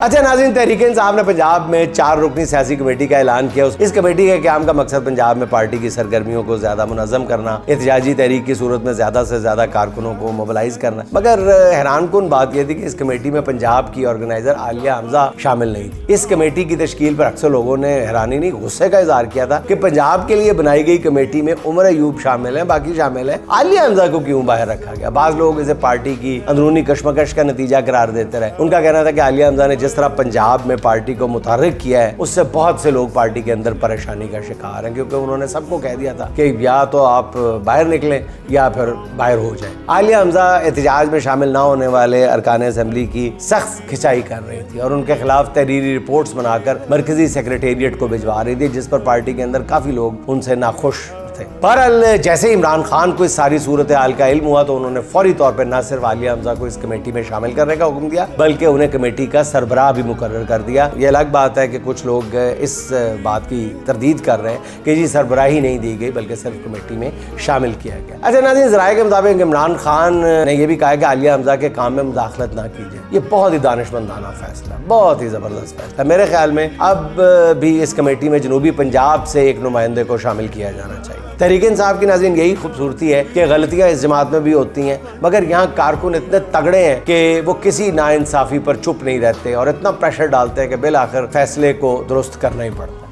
اچھا ناظرین، تحریک انصاف نے پنجاب میں 4 رکنی سیاسی کمیٹی کا اعلان کیا۔ اس کمیٹی کے قیام کا مقصد پنجاب میں پارٹی کی سرگرمیوں کو زیادہ منظم کرنا، احتجاجی تحریک کی صورت میں زیادہ سے زیادہ کارکنوں کو موبلائز کرنا۔ مگر حیران کن بات یہ تھی کہ اس کمیٹی میں پنجاب کی آرگنائزر عالیہ حمزہ شامل نہیں تھی۔ اس کمیٹی کی تشکیل پر اکثر لوگوں نے حیرانی نہیں غصے کا اظہار کیا تھا کہ پنجاب کے لیے بنائی گئی کمیٹی میں عمر ایوب شامل ہیں، باقی شامل ہیں، عالیہ حمزہ کو کیوں باہر رکھا گیا؟ بعض لوگ اسے پارٹی کی اندرونی کشمکش کا نتیجہ قرار دیتے رہے۔ ان کا کہنا تھا کہ عالیہ حمزہ نے جس طرح پنجاب میں پارٹی کو متحرک کیا ہے، اس سے بہت سے لوگ پارٹی کے اندر پریشانی کا شکار ہیں، کیونکہ انہوں نے سب کو کہہ دیا تھا کہ یا تو آپ باہر نکلیں یا پھر باہر ہو جائیں۔ عالیہ حمزہ احتجاج میں شامل نہ ہونے والے ارکان اسمبلی کی سخت کھچائی کر رہی تھی اور ان کے خلاف تحریری رپورٹس بنا کر مرکزی سیکریٹریٹ کو بھجوا رہی تھی، جس پر پارٹی کے اندر کافی لوگ ان سے ناخوش تھے۔ بہرحال جیسے عمران خان کو اس ساری صورتحال کا علم ہوا تو انہوں نے فوری طور پر نہ صرف عالیہ حمزہ کو اس کمیٹی میں شامل کرنے کا حکم دیا، بلکہ انہیں کمیٹی کا سربراہ بھی مقرر کر دیا۔ یہ الگ بات ہے کہ کچھ لوگ اس بات کی تردید کر رہے ہیں کہ سربراہی نہیں دی گئی بلکہ صرف کمیٹی میں شامل کیا گیا۔ اچھا ناظرین، ذرائع کے مطابق عمران خان نے یہ بھی کہا کہ عالیہ حمزہ کے کام میں مداخلت نہ کی جائے۔ یہ بہت ہی دانشمندانہ فیصلہ، بہت ہی زبردست فیصلہ۔ میرے خیال میں اب بھی اس کمیٹی میں جنوبی پنجاب سے ایک نمائندے کو شامل کیا جانا چاہیے۔ تحریک انصاف کی ناظرین یہی خوبصورتی ہے کہ غلطیاں اس جماعت میں بھی ہوتی ہیں، مگر یہاں کارکن اتنے تگڑے ہیں کہ وہ کسی ناانصافی پر چپ نہیں رہتے اور اتنا پریشر ڈالتے ہیں کہ بالآخر فیصلے کو درست کرنا ہی پڑتا ہے۔